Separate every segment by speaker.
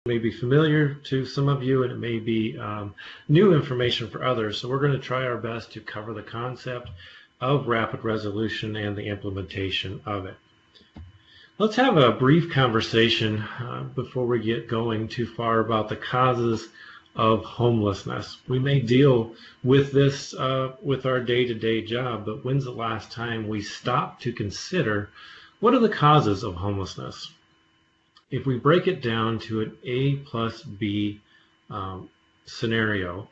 Speaker 1: may be familiar to some of you, and it may be new information for others. So we're going to try our best to cover the concept of rapid resolution and the implementation of it. Let's have a brief conversation before we get going too far about the causes of homelessness. We may deal with this with our day-to-day job, but when's the last time we stopped to consider what are the causes of homelessness? If we break it down to an A plus B scenario,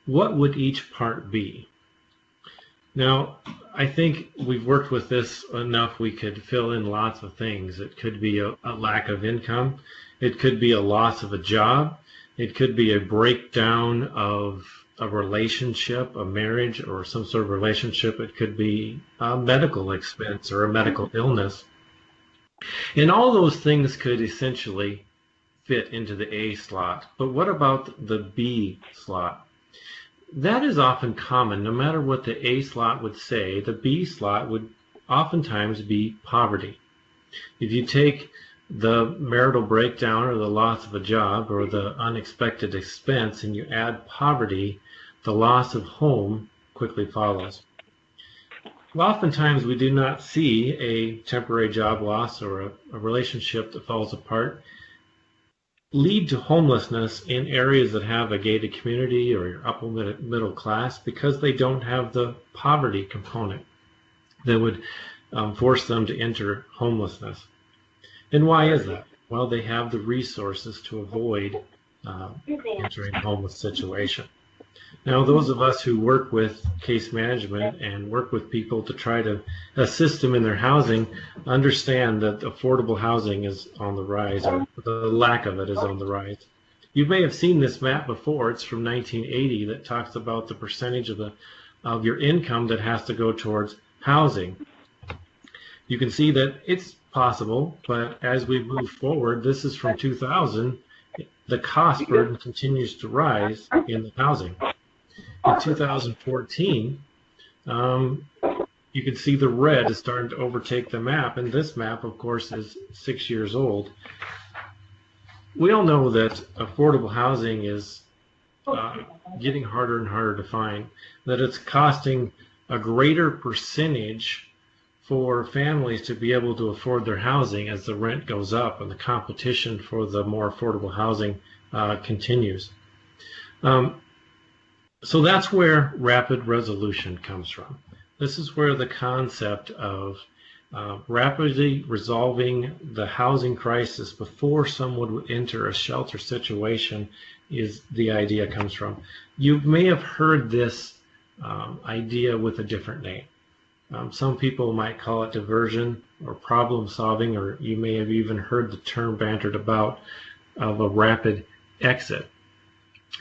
Speaker 1: what would each part be? Now, I think we've worked with this enough we could fill in lots of things. It could be a lack of income. It could be a loss of a job. It could be a breakdown of a relationship, a marriage, or some sort of relationship. It could be a medical expense or a medical illness. And all those things could essentially fit into the A slot. But what about the B slot? That is often common. No matter what the A slot would say, the B slot would oftentimes be poverty. If you take the marital breakdown or the loss of a job or the unexpected expense and you add poverty, the loss of home quickly follows. Oftentimes we do not see a temporary job loss or a relationship that falls apart lead to homelessness in areas that have a gated community or your upper middle class because they don't have the poverty component that would force them to enter homelessness. And why is that? Well, they have the resources to avoid entering a homeless situation. Now, those of us who work with case management and work with people to try to assist them in their housing understand that affordable housing is on the rise, or the lack of it is on the rise. You may have seen this map before. It's from 1980 that talks about the percentage of your income that has to go towards housing. You can see that it's possible, but as we move forward, this is from 2000, the cost burden continues to rise in the housing. In 2014, you can see the red is starting to overtake the map, and this map, of course, is 6 years old. We all know that affordable housing is getting harder and harder to find, that it's costing a greater percentage for families to be able to afford their housing as the rent goes up and the competition for the more affordable housing continues. So that's where rapid resolution comes from. This is where the concept of rapidly resolving the housing crisis before someone would enter a shelter situation is the idea comes from. You may have heard this idea with a different name. Some people might call it diversion or problem solving, or you may have even heard the term bantered about of a rapid exit.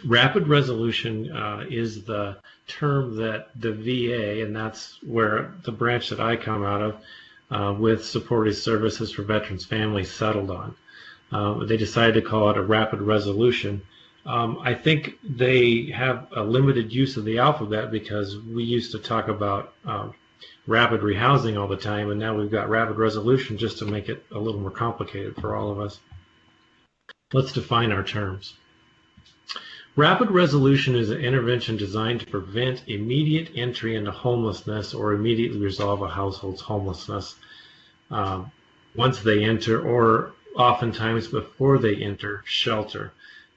Speaker 1: Rapid resolution is the term that the VA, and that's where the branch that I come out of, with Supportive Services for Veterans Families, settled on. They decided to call it a rapid resolution. I think they have a limited use of the alphabet because we used to talk about rapid rehousing all the time, and now we've got rapid resolution just to make it a little more complicated for all of us. Let's define our terms. Rapid resolution is an intervention designed to prevent immediate entry into homelessness or immediately resolve a household's homelessness once they enter, or oftentimes before they enter shelter.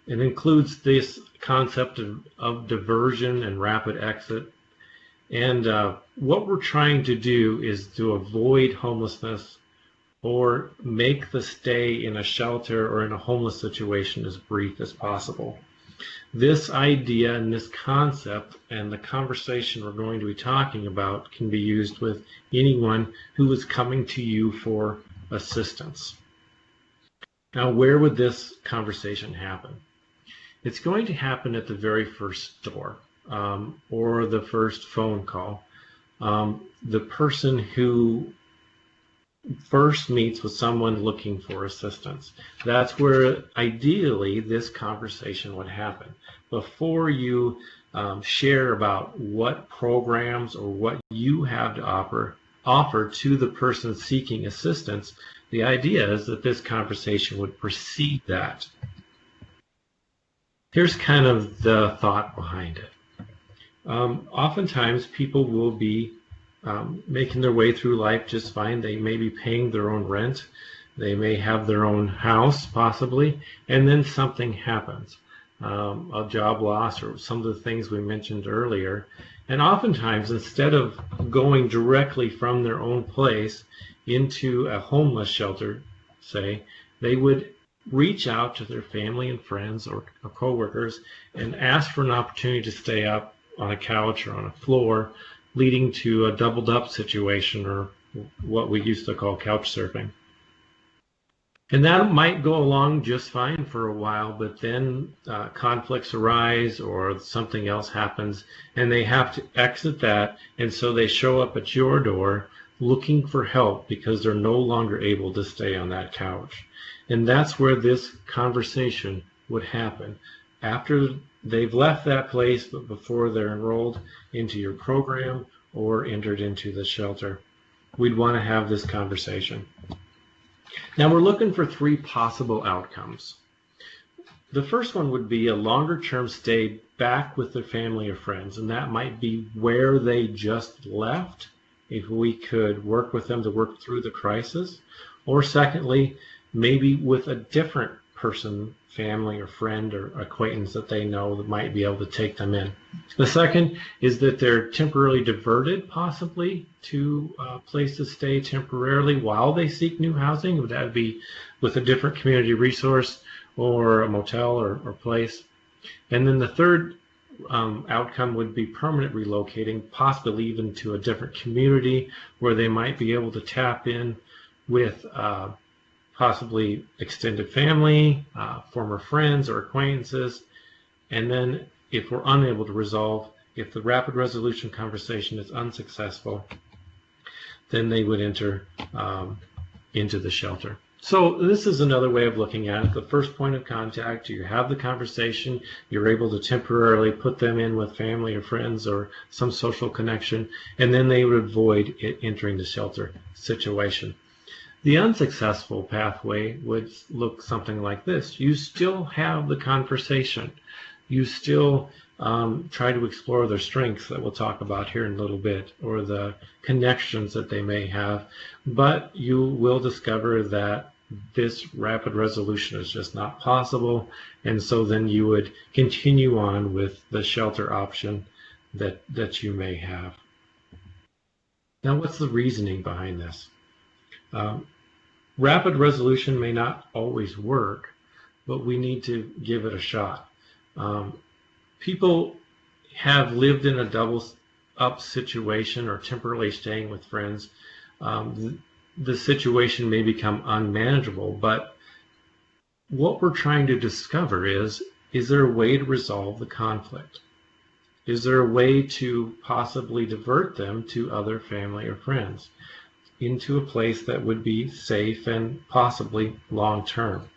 Speaker 1: It includes this concept of diversion and rapid exit. And what we're trying to do is to avoid homelessness or make the stay in a shelter or in a homeless situation as brief as possible. This idea and this concept and the conversation we're going to be talking about can be used with anyone who is coming to you for assistance. Now, where would this conversation happen? It's going to happen at the very first door or the first phone call. The person who first meets with someone looking for assistance. That's where ideally this conversation would happen. Before you share about what programs or what you have to offer to the person seeking assistance, the idea is that this conversation would precede that. Here's kind of the thought behind it. Oftentimes people will be making their way through life just fine. They may be paying their own rent. They may have their own house, possibly, and then something happens. A job loss or some of the things we mentioned earlier. And oftentimes, instead of going directly from their own place into a homeless shelter, say, they would reach out to their family and friends or coworkers and ask for an opportunity to stay up on a couch or on a floor, leading to a doubled up situation, or what we used to call couch surfing. And that might go along just fine for a while, but then conflicts arise or something else happens and they have to exit that, and so they show up at your door looking for help because they're no longer able to stay on that couch. And that's where this conversation would happen. After they've left that place, but before they're enrolled into your program or entered into the shelter, we'd want to have this conversation. Now we're looking for 3 possible outcomes. The first one would be a longer term stay back with their family or friends, and that might be where they just left, if we could work with them to work through the crisis. Or secondly, maybe with a different person, family or friend or acquaintance that they know that might be able to take them in. The second is that they're temporarily diverted, possibly, to a place to stay temporarily while they seek new housing. Would that be with a different community resource or a motel or place? And then the third outcome would be permanent relocating, possibly even to a different community where they might be able to tap in with possibly extended family, former friends or acquaintances. And then if we're unable to resolve, if the rapid resolution conversation is unsuccessful, then they would enter into the shelter. So this is another way of looking at it. The first point of contact, you have the conversation, you're able to temporarily put them in with family or friends or some social connection, and then they would avoid entering the shelter situation. The unsuccessful pathway would look something like this. You still have the conversation. You still try to explore their strengths that we'll talk about here in a little bit, or the connections that they may have, but you will discover that this rapid resolution is just not possible, and so then you would continue on with the shelter option that you may have. Now, what's the reasoning behind this? Rapid resolution may not always work, but we need to give it a shot. People have lived in a double up situation or temporarily staying with friends. The situation may become unmanageable, but what we're trying to discover is there a way to resolve the conflict? Is there a way to possibly divert them to other family or friends into a place that would be safe and possibly long-term?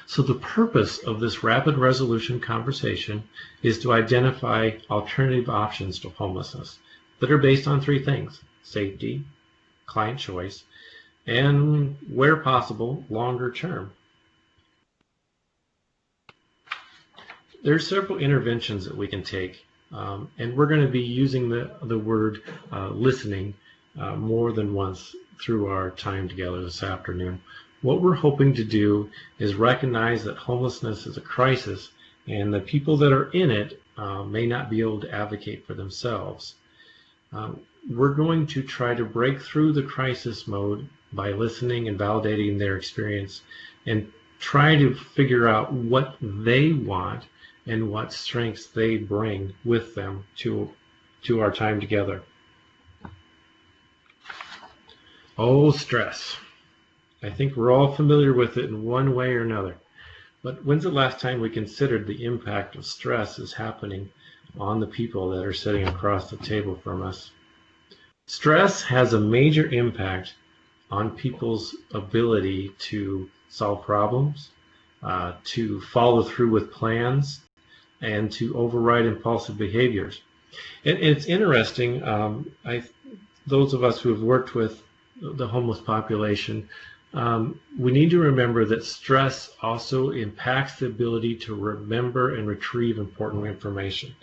Speaker 1: So the purpose of this rapid resolution conversation is to identify alternative options to homelessness that are based on 3 things: safety, client choice, and, where possible, longer term. There are several interventions that we can take, and we're going to be using the word listening more than once through our time together this afternoon. What we're hoping to do is recognize that homelessness is a crisis, and the people that are in it may not be able to advocate for themselves. We're going to try to break through the crisis mode by listening and validating their experience, and try to figure out what they want and what strengths they bring with them to our time together. Oh, stress. I think we're all familiar with it in one way or another. But when's the last time we considered the impact of stress is happening on the people that are sitting across the table from us? Stress has a major impact on people's ability to solve problems, to follow through with plans, and to override impulsive behaviors. And it's interesting, those of us who have worked with the homeless population We need to remember that stress also impacts the ability to remember and retrieve important information.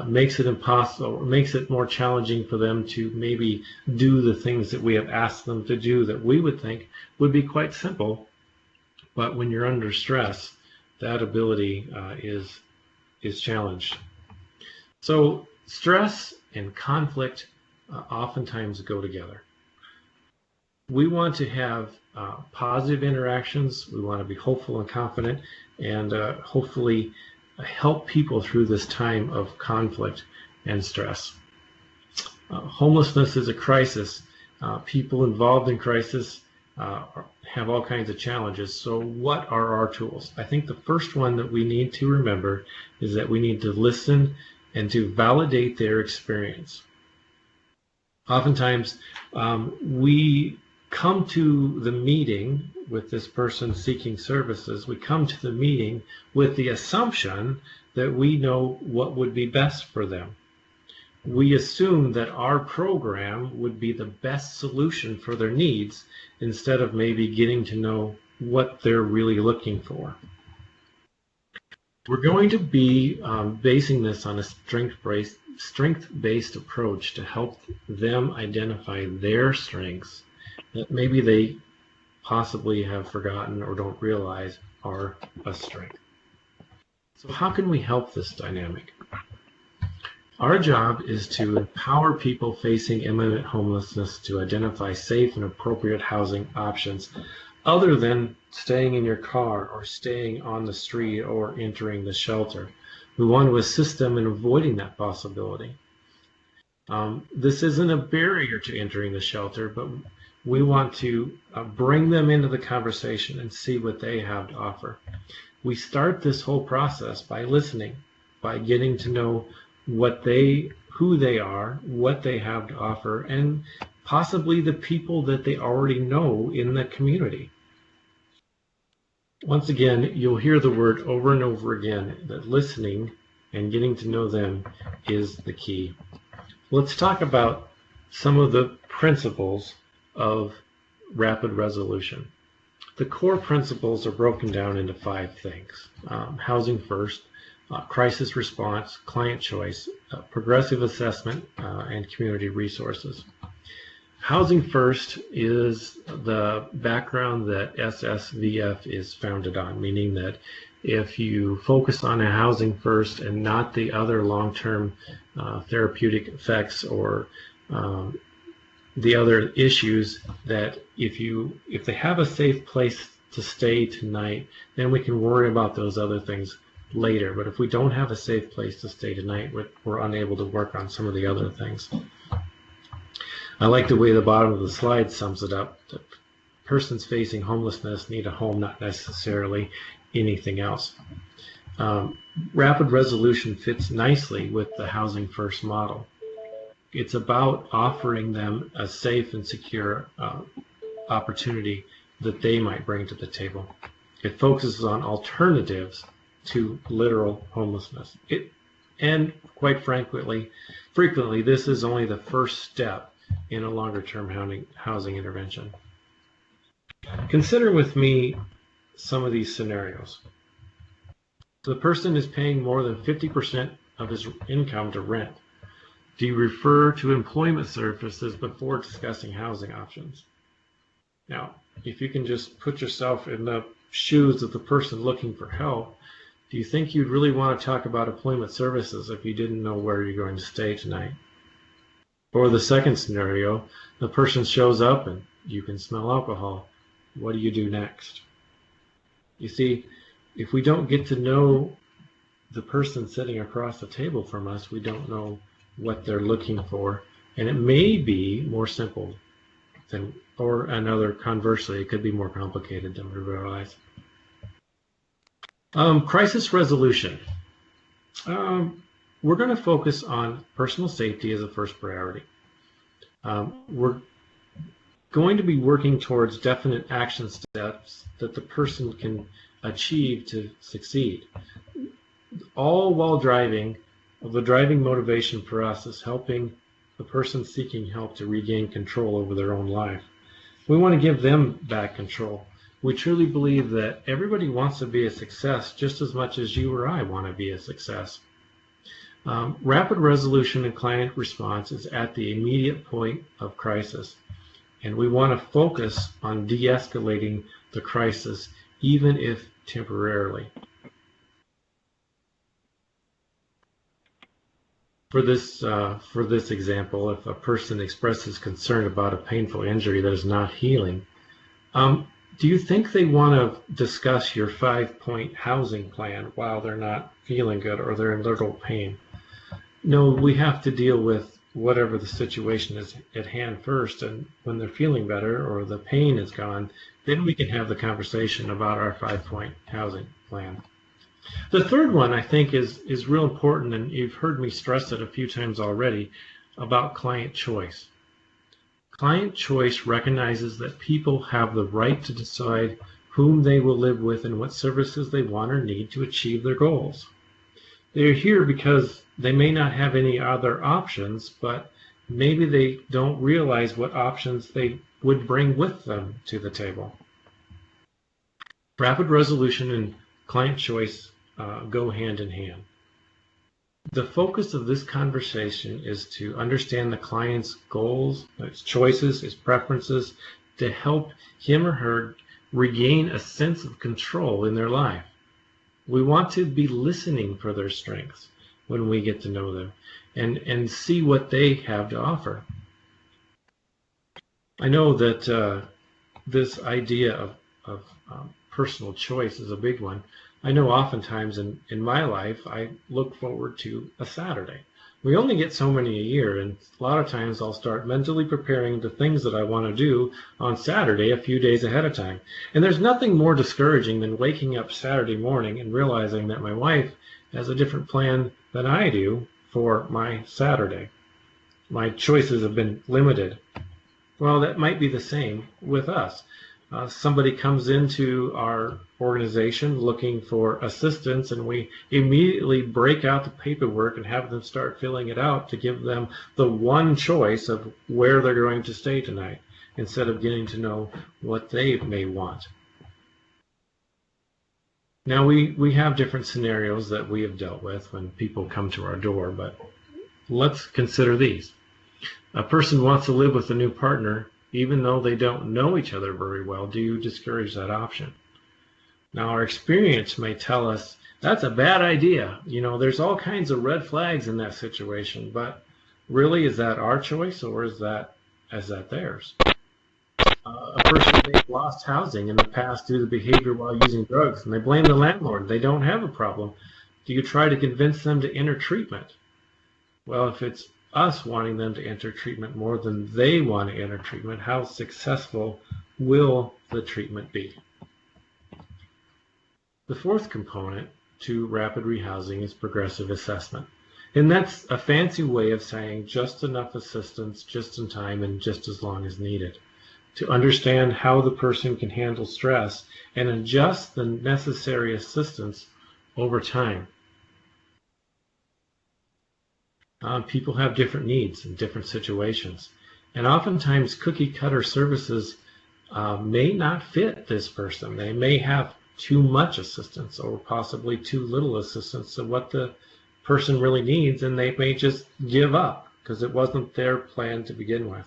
Speaker 1: Makes it impossible, or makes it more challenging for them to maybe do the things that we have asked them to do that we would think would be quite simple. But when you're under stress, that ability is challenged. So stress and conflict oftentimes go together. We want to have positive interactions. We want to be hopeful and confident, and hopefully help people through this time of conflict and stress. Homelessness is a crisis. People involved in crisis have all kinds of challenges. So what are our tools? I think the first one that we need to remember is that we need to listen and to validate their experience. Oftentimes, we come to the meeting with this person seeking services. We come to the meeting with the assumption that we know what would be best for them. We assume that our program would be the best solution for their needs instead of maybe getting to know what they're really looking for. We're going to be basing this on a strength-based approach to help them identify their strengths that maybe they possibly have forgotten or don't realize are a strength. So how can we help this dynamic? Our job is to empower people facing imminent homelessness to identify safe and appropriate housing options other than staying in your car or staying on the street or entering the shelter. We want to assist them in avoiding that possibility. This isn't a barrier to entering the shelter, but we want to bring them into the conversation and see what they have to offer. We start this whole process by listening, by getting to know who they are, what they have to offer, and possibly the people that they already know in the community. Once again, you'll hear the word over and over again that listening and getting to know them is the key. Let's talk about some of the principles of rapid resolution. The core principles are broken down into 5 things: housing first, crisis response, client choice, progressive assessment, and community resources. Housing first is the background that SSVF is founded on, meaning that if you focus on a housing first and not the other long-term therapeutic effects or the other issues, that if they have a safe place to stay tonight, then we can worry about those other things later. But if we don't have a safe place to stay tonight, we're unable to work on some of the other things. I like the way the bottom of the slide sums it up. That persons facing homelessness need a home, not necessarily anything else. Rapid resolution fits nicely with the housing first model. It's about offering them a safe and secure opportunity that they might bring to the table. It focuses on alternatives to literal homelessness. And quite frequently, this is only the first step in a longer-term housing intervention. Consider with me some of these scenarios. The person is paying more than 50% of his income to rent. Do you refer to employment services before discussing housing options? Now, if you can just put yourself in the shoes of the person looking for help, do you think you'd really want to talk about employment services if you didn't know where you're going to stay tonight? Or the second scenario, the person shows up and you can smell alcohol. What do you do next? You see, if we don't get to know the person sitting across the table from us, we don't know what they're looking for. And it may be more simple conversely, it could be more complicated than we realize. Crisis resolution. We're going to focus on personal safety as a first priority. We're going to be working towards definite action steps that the person can achieve to succeed. All while driving, the driving motivation for us is helping the person seeking help to regain control over their own life. We want to give them back control. We truly believe that everybody wants to be a success just as much as you or I want to be a success. Rapid resolution and client response is at the immediate point of crisis, and we want to focus on de-escalating the crisis, even if temporarily. For this example, if a person expresses concern about a painful injury that is not healing, do you think they want to discuss your 5-point housing plan while they're not feeling good or they're in little pain? No, we have to deal with whatever the situation is at hand first, and when they're feeling better or the pain is gone, then we can have the conversation about our 5-point housing plan. The third one I think is real important, and you've heard me stress it a few times already, about client choice. Client choice recognizes that people have the right to decide whom they will live with and what services they want or need to achieve their goals. They're here because they may not have any other options, but maybe they don't realize what options they would bring with them to the table. Rapid resolution and client choice go hand in hand. The focus of this conversation is to understand the client's goals, his choices, his preferences, to help him or her regain a sense of control in their life. We want to be listening for their strengths when we get to know them and see what they have to offer. I know that this idea of personal choice is a big one. I know oftentimes in my life I look forward to a Saturday. We only get so many a year, and a lot of times I'll start mentally preparing the things that I want to do on Saturday a few days ahead of time. And there's nothing more discouraging than waking up Saturday morning and realizing that my wife has a different plan than I do for my Saturday. My choices have been limited. Well, that might be the same with us. Somebody comes into our organization looking for assistance, and we immediately break out the paperwork and have them start filling it out to give them the one choice of where they're going to stay tonight, instead of getting to know what they may want. Now, we have different scenarios that we have dealt with when people come to our door, but let's consider these. A person wants to live with a new partner, even though they don't know each other very well. Do you discourage that option? Now, our experience may tell us that's a bad idea. You know, there's all kinds of red flags in that situation, but really, is that our choice, or is that theirs? A person may have lost housing in the past due to behavior while using drugs, and they blame the landlord. They don't have a problem. Do you try to convince them to enter treatment? Well, if it's us wanting them to enter treatment more than they want to enter treatment, how successful will the treatment be? The fourth component to rapid rehousing is progressive assessment. And that's a fancy way of saying just enough assistance, just in time, and just as long as needed, to understand how the person can handle stress and adjust the necessary assistance over time. People have different needs in different situations, and oftentimes cookie cutter services may not fit this person. They may have too much assistance or possibly too little assistance of what the person really needs, and they may just give up because it wasn't their plan to begin with.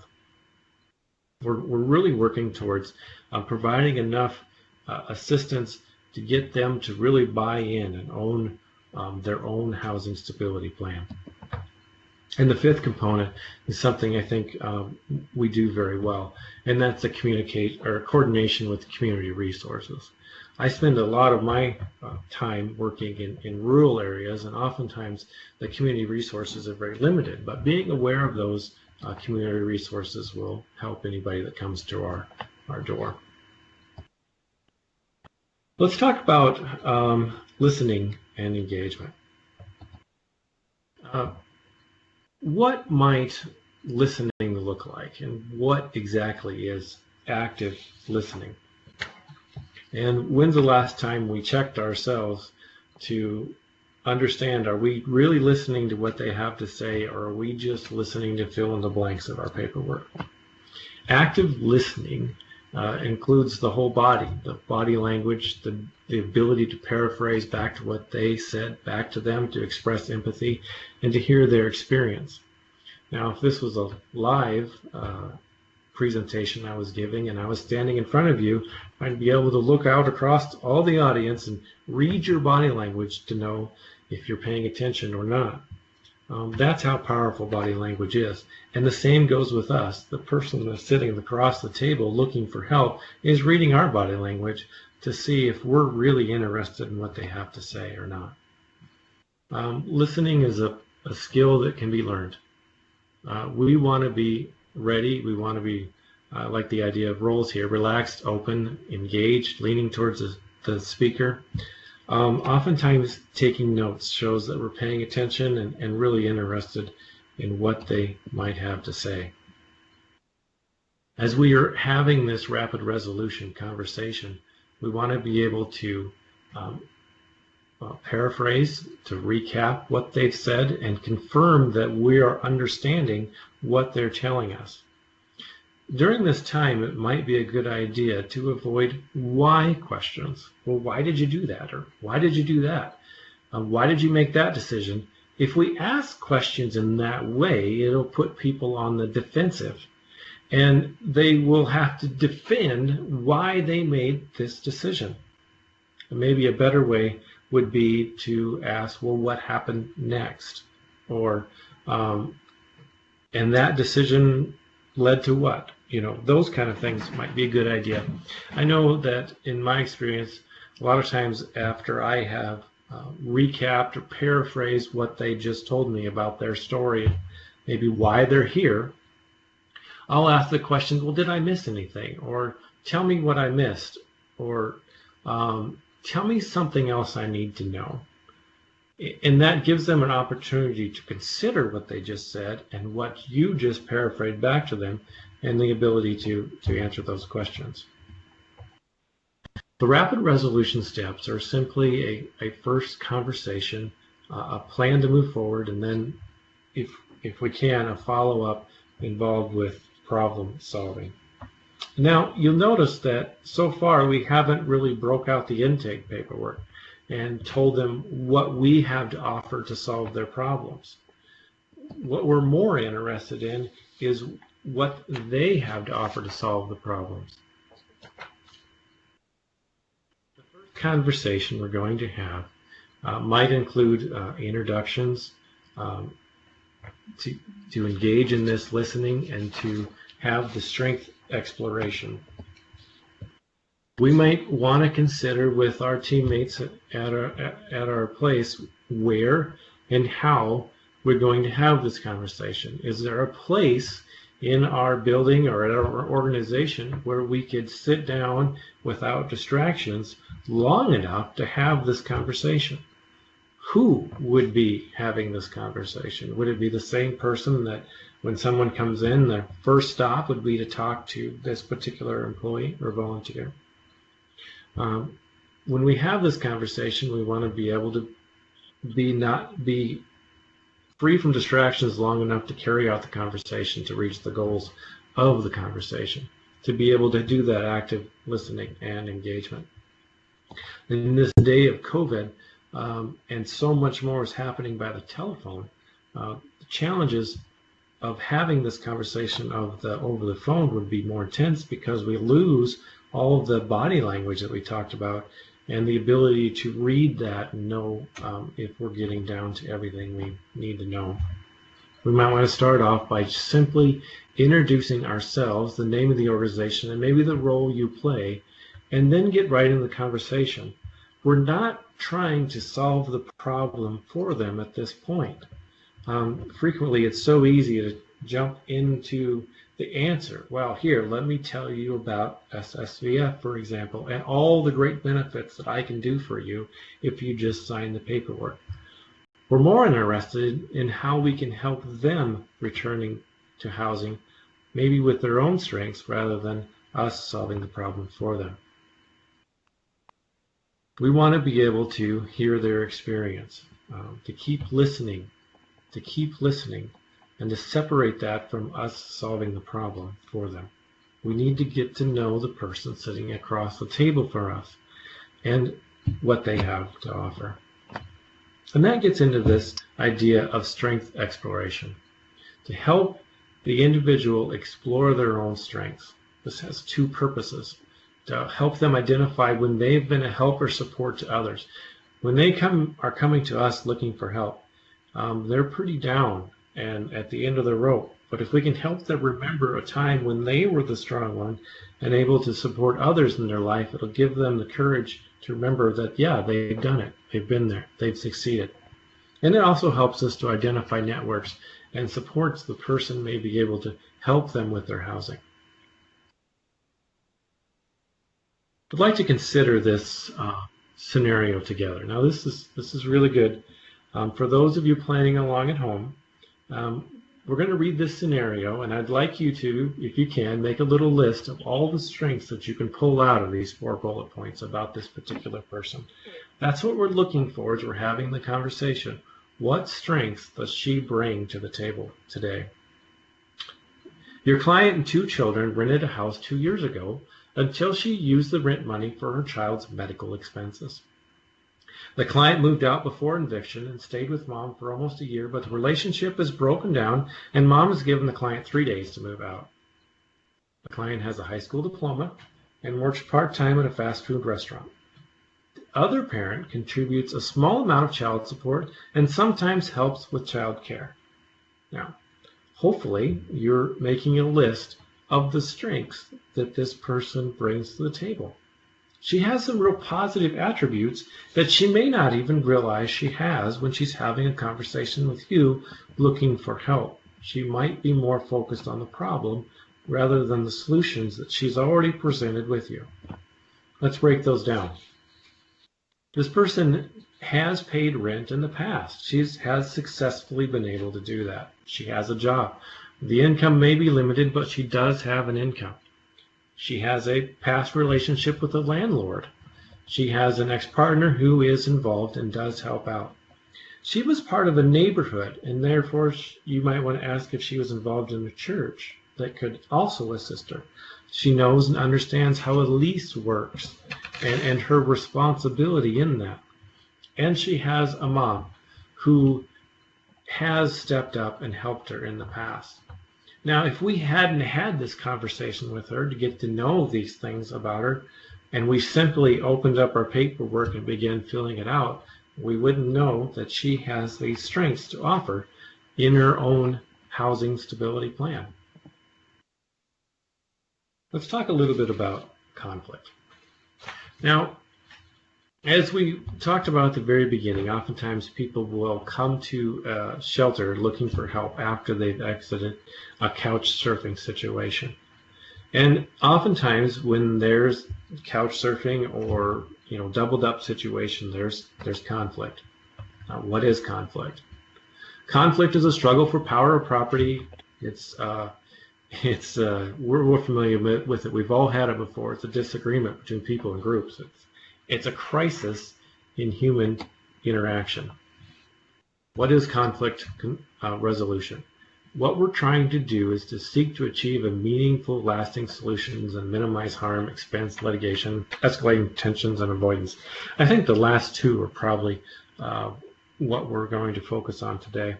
Speaker 1: We're really working towards providing enough assistance to get them to really buy in and own their own housing stability plan. And the fifth component is something I think we do very well, and that's the coordination with community resources. I spend a lot of my time working in rural areas, and oftentimes the community resources are very limited, but being aware of those community resources will help anybody that comes to our door. Let's talk about listening and engagement. What might listening look like, and what exactly is active listening? And when's the last time we checked ourselves to understand, are we really listening to what they have to say, or are we just listening to fill in the blanks of our paperwork? Active listening includes the whole body, the body language, the ability to paraphrase back to what they said back to them, to express empathy, and to hear their experience. Now, if this was a live presentation I was giving and I was standing in front of you, I'd be able to look out across all the audience and read your body language to know if you're paying attention or not. That's how powerful body language is. And the same goes with us. The person that's sitting across the table looking for help is reading our body language to see if we're really interested in what they have to say or not. Listening is a skill that can be learned. We want to be ready. We want to be, like the idea of roles here, relaxed, open, engaged, leaning towards the speaker. Oftentimes taking notes shows that we're paying attention and really interested in what they might have to say. As we are having this rapid resolution conversation, we want to be able to paraphrase, to recap what they've said and confirm that we are understanding what they're telling us. During this time, it might be a good idea to avoid why questions. Well, why did you do that? Or why did you do that? Why did you make that decision? If we ask questions in that way, it'll put people on the defensive, and they will have to defend why they made this decision. And maybe a better way would be to ask, well, what happened next? Or, and that decision led to what? You know, those kind of things might be a good idea. I know that in my experience, a lot of times after I have recapped or paraphrased what they just told me about their story, maybe why they're here, I'll ask the question, well, did I miss anything? Or tell me what I missed. Or tell me something else I need to know. And that gives them an opportunity to consider what they just said and what you just paraphrased back to them, and the ability to answer those questions. The rapid resolution steps are simply a first conversation, a plan to move forward, and then, if we can, a follow-up involved with problem solving. Now, you'll notice that so far we haven't really broke out the intake paperwork and told them what we have to offer to solve their problems. What we're more interested in is what they have to offer to solve the problems. The first conversation we're going to have might include introductions, to engage in this listening and to have the strength exploration. We might want to consider with our teammates at our place where and how we're going to have this conversation. Is there a place in our building or at our organization where we could sit down without distractions long enough to have this conversation? Who would be having this conversation? Would it be the same person that when someone comes in, their first stop would be to talk to this particular employee or volunteer? When we have this conversation, we want to be able to not be free from distractions long enough to carry out the conversation, to reach the goals of the conversation, to be able to do that active listening and engagement. In this day of COVID, and so much more is happening by the telephone, the challenges of having this conversation over the phone would be more intense because we lose all of the body language that we talked about and the ability to read that and know if we're getting down to everything we need to know. We might want to start off by simply introducing ourselves, the name of the organization, and maybe the role you play, and then get right in the conversation. We're not trying to solve the problem for them at this point. Frequently, it's so easy to jump into the answer. Well, here, let me tell you about SSVF, for example, and all the great benefits that I can do for you if you just sign the paperwork. We're more interested in how we can help them returning to housing, maybe with their own strengths rather than us solving the problem for them. We want to be able to hear their experience, to keep listening, and to separate that from us solving the problem for them. We need to get to know the person sitting across the table from us and what they have to offer. And that gets into this idea of strength exploration, to help the individual explore their own strengths. This has two purposes: to help them identify when they've been a help or support to others. When they are coming to us looking for help, they're pretty down and at the end of the rope. But if we can help them remember a time when they were the strong one and able to support others in their life, it'll give them the courage to remember that, yeah, they've done it. They've been there. They've succeeded. And it also helps us to identify networks and supports the person may be able to help them with their housing. I'd like to consider this scenario together. Now, this is really good. For those of you planning along at home, we're going to read this scenario, and I'd like you to, if you can, make a little list of all the strengths that you can pull out of these 4 bullet points about this particular person. That's what we're looking for as we're having the conversation. What strengths does she bring to the table today? Your client and 2 children rented a house 2 years ago until she used the rent money for her child's medical expenses. The client moved out before eviction and stayed with mom for almost a year, but the relationship is broken down and mom has given the client 3 days to move out. The client has a high school diploma and works part-time at a fast food restaurant. The other parent contributes a small amount of child support and sometimes helps with child care. Now, hopefully you're making a list of the strengths that this person brings to the table. She has some real positive attributes that she may not even realize she has when she's having a conversation with you looking for help. She might be more focused on the problem rather than the solutions that she's already presented with you. Let's break those down. This person has paid rent in the past. She has successfully been able to do that. She has a job. The income may be limited, but she does have an income. She has a past relationship with a landlord. She has an ex-partner who is involved and does help out. She was part of a neighborhood, and therefore you might want to ask if she was involved in a church that could also assist her. She knows and understands how a lease works and her responsibility in that. And she has a mom who has stepped up and helped her in the past. Now, if we hadn't had this conversation with her to get to know these things about her, and we simply opened up our paperwork and began filling it out, we wouldn't know that she has these strengths to offer in her own housing stability plan. Let's talk a little bit about conflict. Now, as we talked about at the very beginning, oftentimes people will come to a shelter looking for help after they've exited a couch surfing situation. And oftentimes when there's couch surfing or doubled up situation, there's conflict. What is conflict? Conflict is a struggle for power or property. We're familiar with it. We've all had it before. It's a disagreement between people and groups. It's a crisis in human interaction. What is conflict resolution? What we're trying to do is to seek to achieve a meaningful, lasting solutions and minimize harm, expense, litigation, escalating tensions, and avoidance. I think the last two are probably what we're going to focus on today.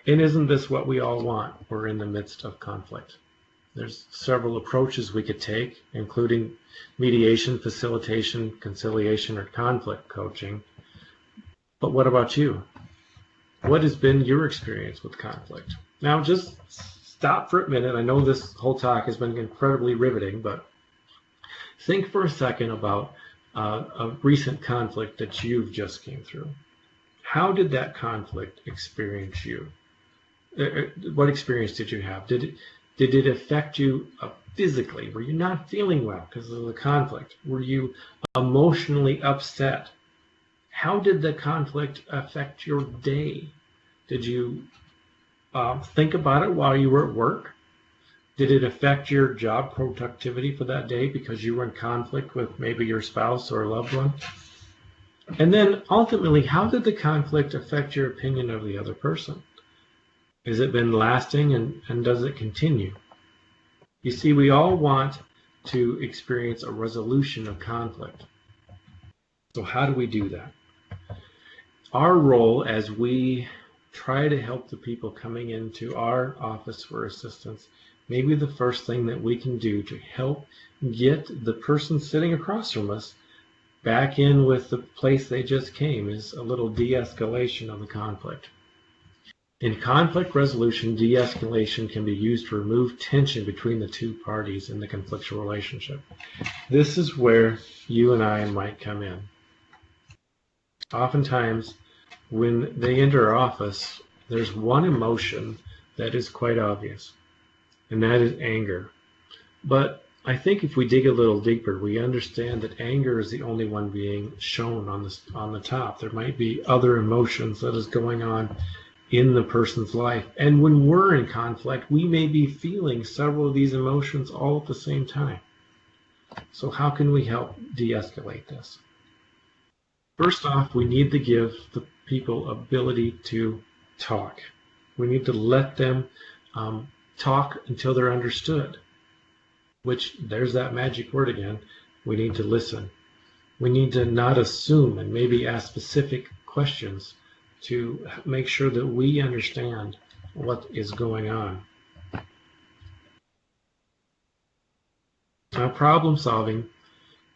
Speaker 1: And isn't this what we all want? We're in the midst of conflict. There's several approaches we could take, including mediation, facilitation, conciliation, or conflict coaching. But what about you? What has been your experience with conflict? Now, just stop for a minute. I know this whole talk has been incredibly riveting, but think for a second about a recent conflict that you've just came through. How did that conflict experience you? What experience did you have? Did it affect you physically? Were you not feeling well because of the conflict? Were you emotionally upset? How did the conflict affect your day? Did you think about it while you were at work? Did it affect your job productivity for that day because you were in conflict with maybe your spouse or a loved one? And then ultimately, how did the conflict affect your opinion of the other person? Has it been lasting and does it continue? You see, we all want to experience a resolution of conflict. So how do we do that? Our role as we try to help the people coming into our office for assistance, maybe the first thing that we can do to help get the person sitting across from us back in with the place they just came is a little de-escalation of the conflict. In conflict resolution, de-escalation can be used to remove tension between the two parties in the conflictual relationship. This is where you and I might come in. Oftentimes, when they enter our office, there's one emotion that is quite obvious, and that is anger. But I think if we dig a little deeper, we understand that anger is the only one being shown on the top. There might be other emotions that is going on in the person's life. And when we're in conflict, we may be feeling several of these emotions all at the same time. So how can we help de-escalate this? First off, we need to give the people ability to talk. We need to let them talk until they're understood, which there's that magic word again. We need to listen. We need to not assume and maybe ask specific questions to make sure that we understand what is going on. Now, problem solving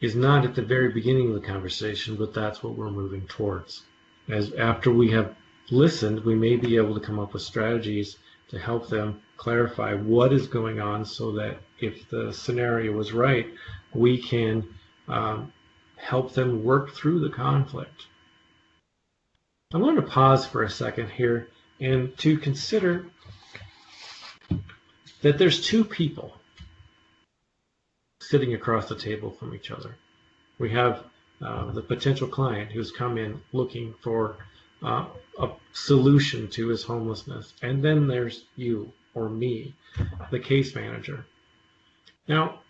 Speaker 1: is not at the very beginning of the conversation, but that's what we're moving towards. As after we have listened, we may be able to come up with strategies to help them clarify what is going on so that if the scenario was right, we can help them work through the conflict. I want to pause for a second here and to consider that there's two people sitting across the table from each other. We have the potential client who's come in looking for a solution to his homelessness. And then there's you or me, the case manager. Now,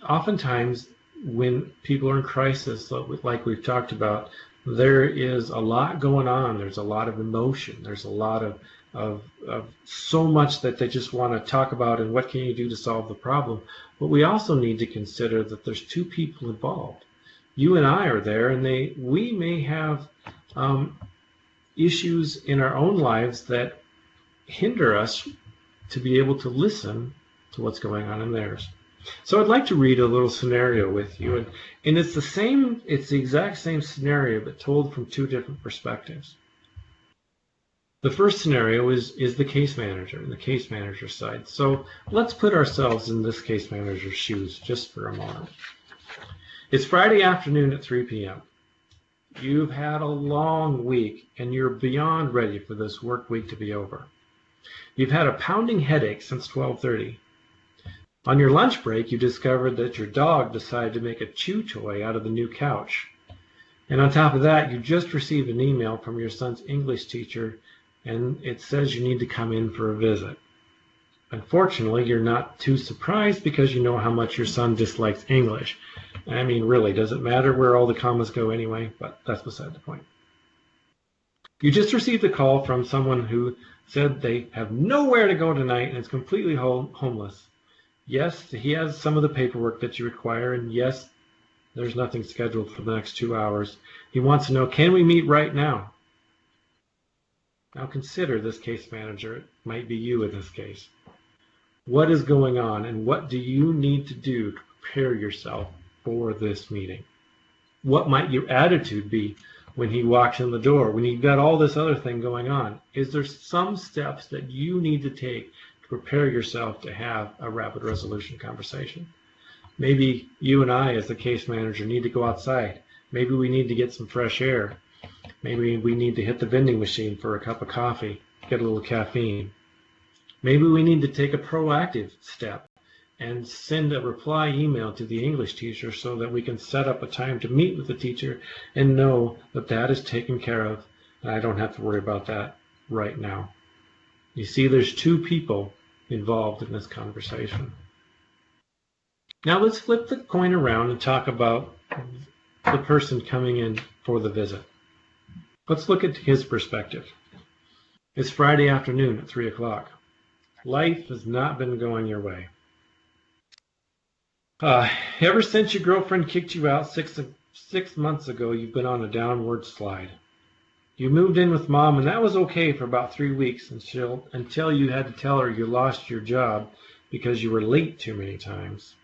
Speaker 1: oftentimes when people are in crisis, like we've talked about, there is a lot going on. There's a lot of emotion. There's a lot of so much that they just want to talk about and what can you do to solve the problem. But we also need to consider that there's two people involved. You and I are there, and we may have issues in our own lives that hinder us to be able to listen to what's going on in theirs. So I'd like to read a little scenario with you, and it's the exact same scenario but told from two different perspectives. The first scenario is the case manager and the case manager side. So let's put ourselves in this case manager's shoes just for a moment. It's Friday afternoon at 3 p.m. You've had a long week and you're beyond ready for this work week to be over. You've had a pounding headache since 12:30. On your lunch break, you discovered that your dog decided to make a chew toy out of the new couch. And on top of that, you just received an email from your son's English teacher, and it says you need to come in for a visit. Unfortunately, you're not too surprised because you know how much your son dislikes English. I mean, really, does it matter where all the commas go anyway? But that's beside the point. You just received a call from someone who said they have nowhere to go tonight and is completely homeless. Yes, he has some of the paperwork that you require, and yes, there's nothing scheduled for the next 2 hours. He wants to know, can we meet right now? Now consider this case manager. It might be you in this case. What is going on, and what do you need to do to prepare yourself for this meeting? What might your attitude be when he walks in the door, when you've got all this other thing going on? Is there some steps that you need to take to prepare yourself to have a rapid resolution conversation? Maybe you and I, as the case manager, need to go outside. Maybe we need to get some fresh air. Maybe we need to hit the vending machine for a cup of coffee, get a little caffeine. Maybe we need to take a proactive step and send a reply email to the English teacher so that we can set up a time to meet with the teacher and know that that is taken care of and I don't have to worry about that right now. You see, there's two people involved in this conversation. Now let's flip the coin around and talk about the person coming in for the visit. Let's look at his perspective. It's Friday afternoon at 3 o'clock. Life has not been going your way. Ever since your girlfriend kicked you out six months ago, you've been on a downward slide. You moved in with Mom, and that was okay for about 3 weeks until you had to tell her you lost your job because you were late too many times.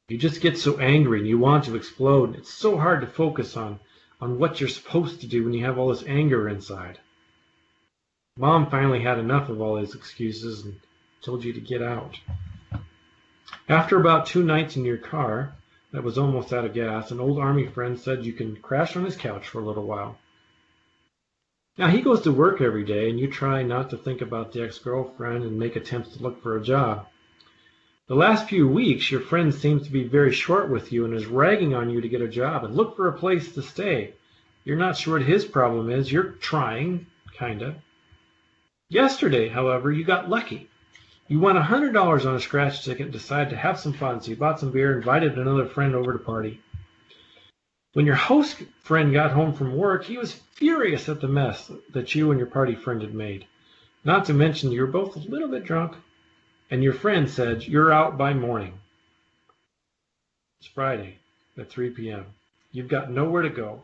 Speaker 1: You just get so angry and you want to explode. It's so hard to focus on what you're supposed to do when you have all this anger inside. Mom finally had enough of all his excuses and told you to get out. After about 2 nights in your car that was almost out of gas, an old Army friend said you can crash on his couch for a little while. Now, he goes to work every day, and you try not to think about the ex-girlfriend and make attempts to look for a job. The last few weeks, your friend seems to be very short with you and is ragging on you to get a job and look for a place to stay. You're not sure what his problem is. You're trying, kinda. Yesterday, however, you got lucky. You won $100 on a scratch ticket and decided to have some fun, so you bought some beer and invited another friend over to party. When your host friend got home from work, he was furious at the mess that you and your party friend had made. Not to mention you were both a little bit drunk, and your friend said you're out by morning. It's Friday at 3 p.m. You've got nowhere to go.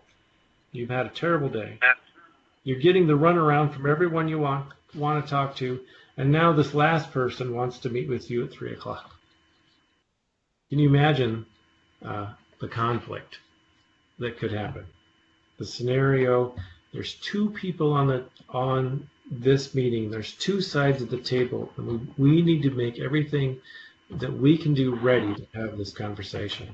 Speaker 1: You've had a terrible day. You're getting the runaround from everyone you want to talk to, and now this last person wants to meet with you at 3 o'clock. Can you imagine the conflict that could happen? The scenario, there's 2 people on this meeting. There's 2 sides of the table, and we need to make everything that we can do ready to have this conversation.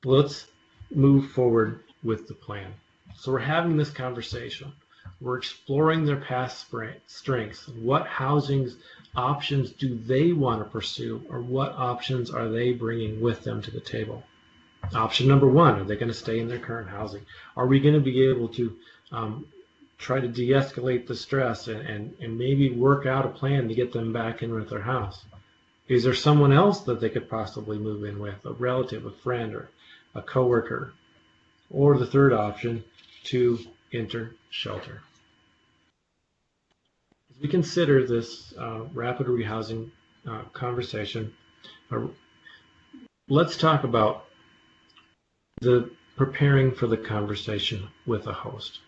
Speaker 1: Let's move forward with the plan. So we're having this conversation. We're exploring their past strengths. What housing options do they want to pursue, or what options are they bringing with them to the table? Option number 1, are they going to stay in their current housing? Are we going to be able to try to de-escalate the stress and maybe work out a plan to get them back in with their house? Is there someone else that they could possibly move in with, a relative, a friend, or a coworker? Or the third option, to enter shelter. As we consider this rapid rehousing conversation, let's talk about the preparing for the conversation with a host.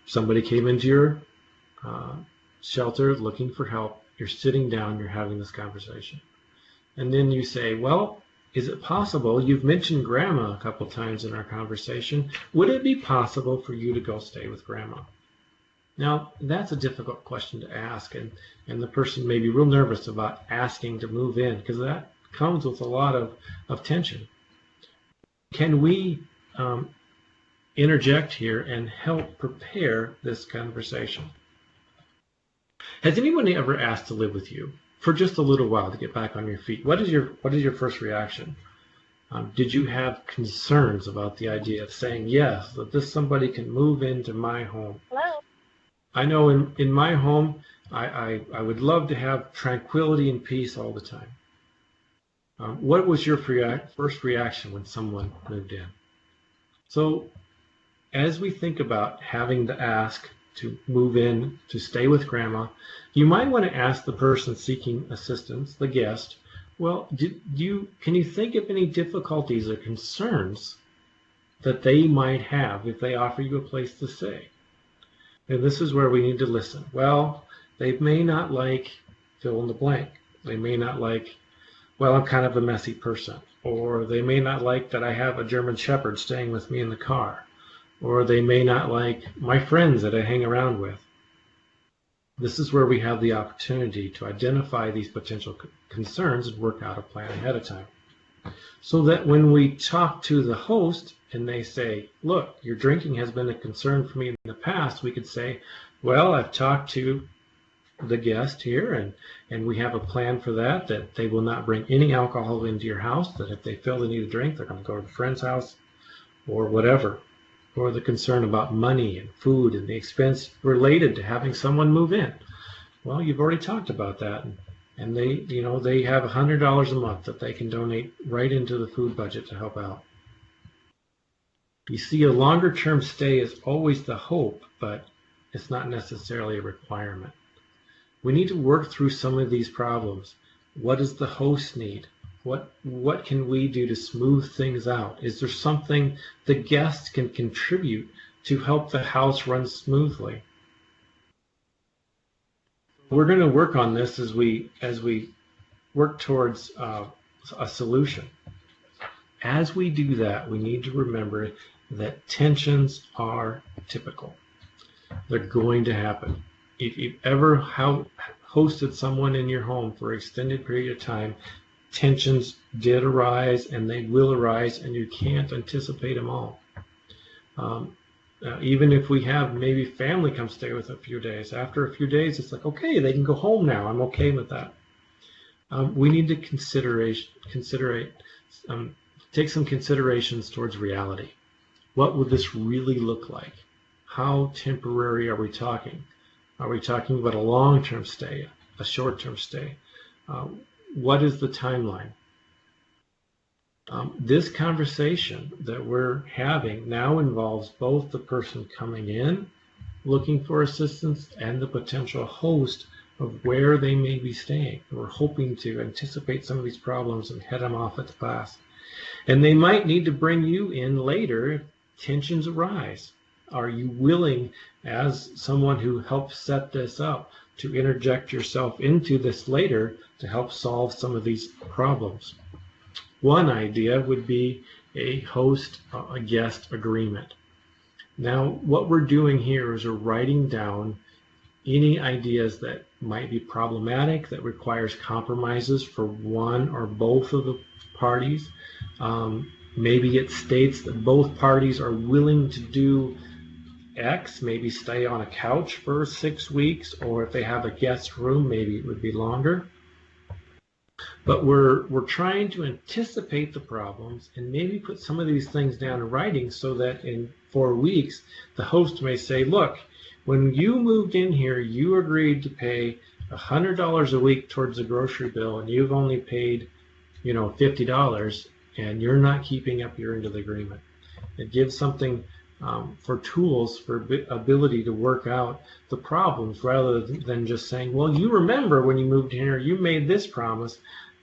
Speaker 1: Somebody came into your shelter looking for help. You're sitting down, you're having this conversation. And then you say, well, is it possible, you've mentioned Grandma a couple times in our conversation, would it be possible for you to go stay with Grandma? Now, that's a difficult question to ask, and the person may be real nervous about asking to move in, because that comes with a lot of tension. Can we interject here and help prepare this conversation? Has anyone ever asked to live with you for just a little while to get back on your feet? What is your first reaction? Did you have concerns about the idea of saying yes, that this somebody can move into my home?
Speaker 2: Hello?
Speaker 1: I know in my home, I would love to have tranquility and peace all the time. What was your first reaction when someone moved in? So as we think about having the ask to move in, to stay with Grandma, you might want to ask the person seeking assistance, the guest, well, can you think of any difficulties or concerns that they might have if they offer you a place to stay? And this is where we need to listen. Well, they may not like fill in the blank. They may not like, well, I'm kind of a messy person. Or they may not like that I have a German Shepherd staying with me in the car. Or they may not like my friends that I hang around with. This is where we have the opportunity to identify these potential concerns and work out a plan ahead of time. So that when we talk to the host and they say, look, your drinking has been a concern for me in the past, we could say, well, I've talked to the guest here and we have a plan for that they will not bring any alcohol into your house, that if they feel they need a drink, they're going to go to a friend's house or whatever. Or the concern about money and food and the expense related to having someone move in. Well, you've already talked about that, and they have $100 a month that they can donate right into the food budget to help out. You see, a longer-term stay is always the hope, but it's not necessarily a requirement. We need to work through some of these problems. What does the host need? What can we do to smooth things out? Is there something the guest can contribute to help the house run smoothly? We're going to work on this as we work towards a solution. As we do that, we need to remember that tensions are typical. They're going to happen. If you've ever hosted someone in your home for an extended period of time, tensions did arise and they will arise, and you can't anticipate them all. Even if we have maybe family come stay with a few days, after a few days it's like, okay, they can go home now. I'm okay with that. We need to take some considerations towards reality. What would this really look like? How temporary are we talking? Are we talking about a long-term stay, a short-term stay? What is the timeline? This conversation that we're having now involves both the person coming in looking for assistance and the potential host of where they may be staying. We're hoping to anticipate some of these problems and head them off at the pass. And they might need to bring you in later if tensions arise. Are you willing, as someone who helps set this up, to interject yourself into this later to help solve some of these problems? One idea would be a host-guest agreement. Now, what we're doing here is we're writing down any ideas that might be problematic, that requires compromises for one or both of the parties. Maybe it states that both parties are willing to do X, maybe stay on a couch for 6 weeks, or if they have a guest room, maybe it would be longer. But we're trying to anticipate the problems and maybe put some of these things down in writing so that in 4 weeks, the host may say, look, when you moved in here, you agreed to pay $100 a week towards the grocery bill, and you've only paid, $50, and you're not keeping up your end of the agreement. It gives something for tools, for ability to work out the problems rather than just saying, well, you remember when you moved here, you made this promise.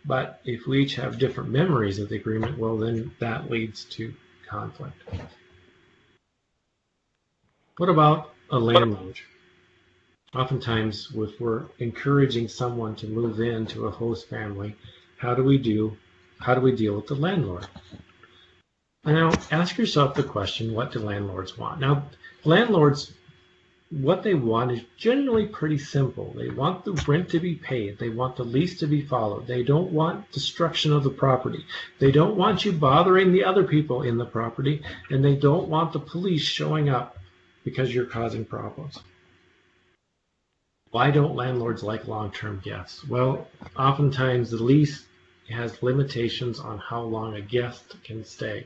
Speaker 1: But if we each have different memories of the agreement, well, then that leads to conflict. What about a landlord? Oftentimes, if we're encouraging someone to move into a host family, how do we deal with the landlord? Now, ask yourself the question, what do landlords want? Now, landlords, what they want is generally pretty simple. They want the rent to be paid. They want the lease to be followed. They don't want destruction of the property. They don't want you bothering the other people in the property, and they don't want the police showing up because you're causing problems. Why don't landlords like long-term guests? Well, oftentimes the lease has limitations on how long a guest can stay.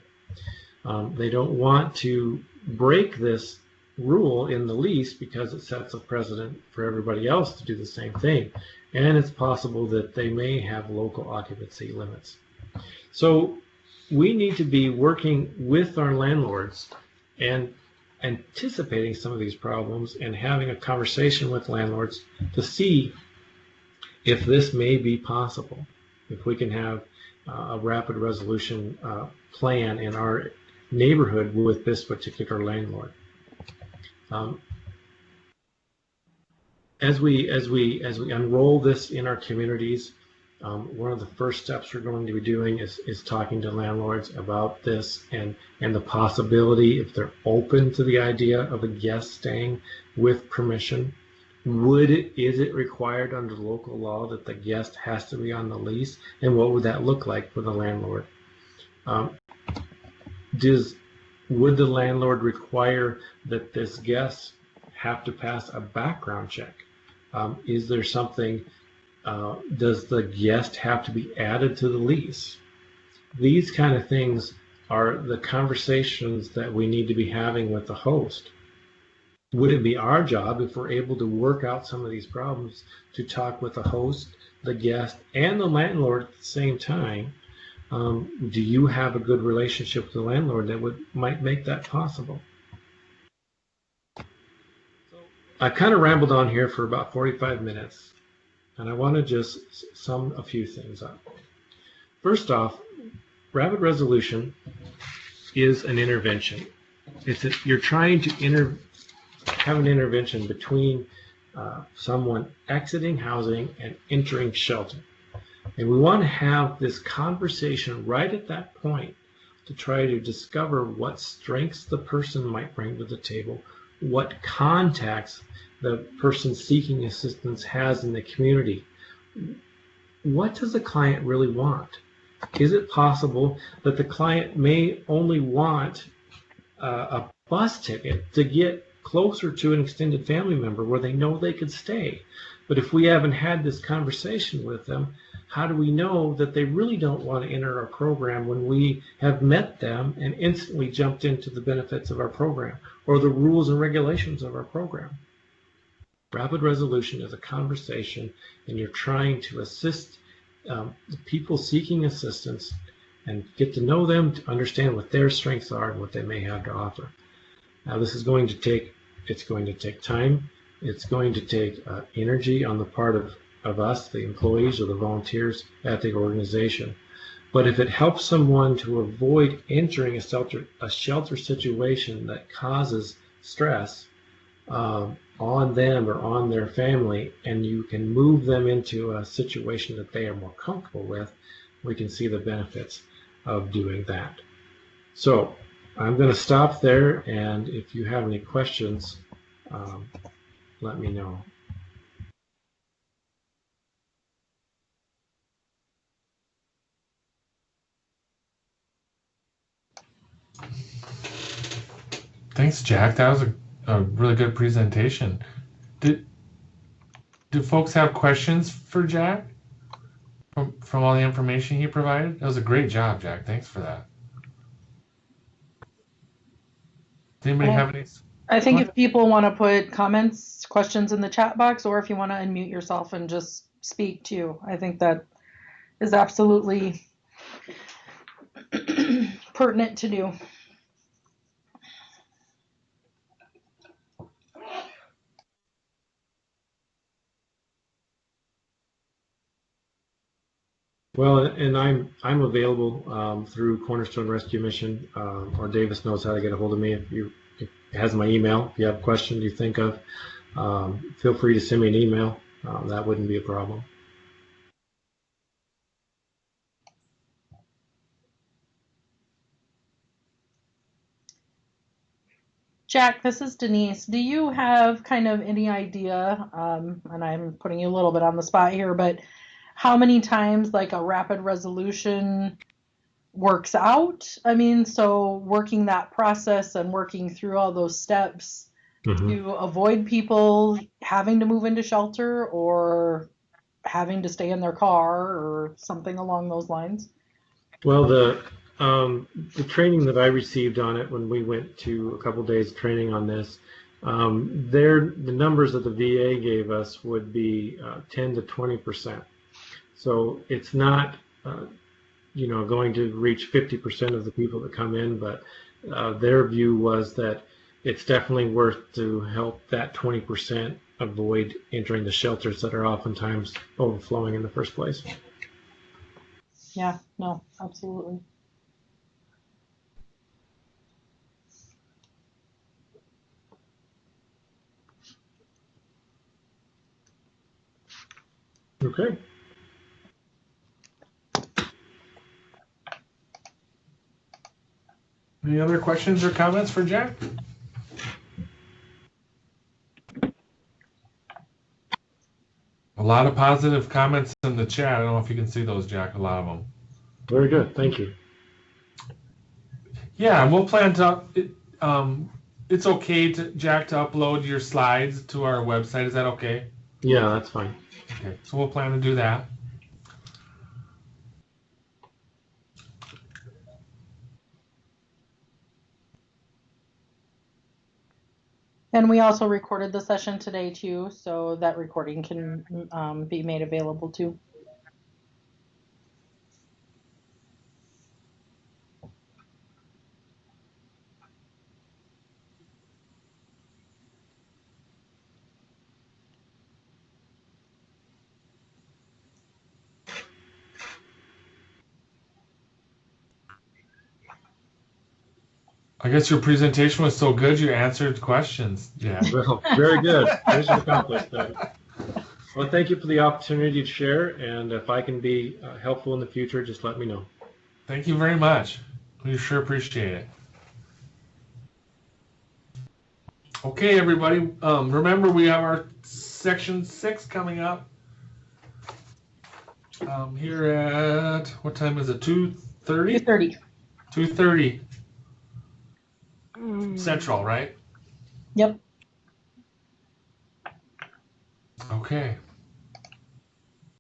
Speaker 1: They don't want to break this rule in the lease because it sets a precedent for everybody else to do the same thing. And it's possible that they may have local occupancy limits. So we need to be working with our landlords and anticipating some of these problems and having a conversation with landlords to see if this may be possible, if we can have a rapid resolution plan in our neighborhood with this particular landlord. As we unroll this in our communities, one of the first steps we're going to be doing is talking to landlords about this and the possibility, if they're open to the idea of a guest staying with permission. Is it required under local law that the guest has to be on the lease, and what would that look like for the landlord? Would the landlord require that this guest have to pass a background check? Is there something, does the guest have to be added to the lease? These kind of things are the conversations that we need to be having with the host. Would it be our job, if we're able to work out some of these problems, to talk with the host, the guest, and the landlord at the same time? Do you have a good relationship with the landlord that might make that possible? I kind of rambled on here for about 45 minutes. and I want to just sum a few things up. First off, rapid resolution is an intervention. You're trying to have an intervention between someone exiting housing and entering shelter. And we want to have this conversation right at that point to try to discover what strengths the person might bring to the table, what contacts the person seeking assistance has in the community. What does the client really want? Is it possible that the client may only want a bus ticket to get closer to an extended family member where they know they could stay? But if we haven't had this conversation with them, how do we know that they really don't want to enter our program when we have met them and instantly jumped into the benefits of our program or the rules and regulations of our program? Rapid resolution is a conversation, and you're trying to assist the people seeking assistance and get to know them, to understand what their strengths are and what they may have to offer. Now, this is going to take time. It's going to take energy on the part of us, the employees or the volunteers at the organization. But if it helps someone to avoid entering a shelter situation that causes stress on them or on their family, and you can move them into a situation that they are more comfortable with, we can see the benefits of doing that. So I'm going to stop there, and if you have any questions, let me know.
Speaker 2: Thanks, Jack. That was a really good presentation. Do folks have questions for Jack from all the information he provided? That was a great job, Jack. Thanks for that. Does anybody have any?
Speaker 3: I think if people want to put comments, questions in the chat box, or if you want to unmute yourself and just speak too, I think that is absolutely pertinent to do.
Speaker 1: Well, and I'm available through Cornerstone Rescue Mission, or Davis knows how to get a hold of me. If has my email. If you have a question you think of, feel free to send me an email. That wouldn't be a problem.
Speaker 3: Jack, this is Denise. Do you have kind of any idea, and I'm putting you a little bit on the spot here, but how many times like a rapid resolution works out? I mean, so working that process and working through all those steps to avoid people having to move into shelter or having to stay in their car or something along those lines?
Speaker 1: Well, the training that I received on it when we went to a couple days training on this, the numbers that the VA gave us would be 10 to 20%. So it's not, going to reach 50% of the people that come in, but their view was that it's definitely worth to help that 20% avoid entering the shelters that are oftentimes overflowing in the first place.
Speaker 3: Yeah, no, absolutely.
Speaker 1: Okay.
Speaker 2: Any other questions or comments for Jack? A lot of positive comments in the chat. I don't know if you can see those, Jack, a lot of them.
Speaker 1: Very good. Thank you.
Speaker 2: Yeah, we'll plan to, it's okay, Jack, to upload your slides to our website. Is that okay?
Speaker 1: Yeah, that's fine.
Speaker 2: Okay, so we'll plan to do that.
Speaker 3: And we also recorded the session today too, so that recording can be made available too.
Speaker 2: I guess your presentation was so good you answered questions. Yeah.
Speaker 1: Well, very good. Mission accomplished. Well, thank you for the opportunity to share, and if I can be helpful in the future, just let me know.
Speaker 2: Thank you very much. We sure appreciate it. Okay, everybody. Remember, we have our section 6 coming up. Here at, what time is it? 2:30?
Speaker 3: 2:30.
Speaker 2: 2:30 Central, right?
Speaker 3: Yep.
Speaker 2: Okay.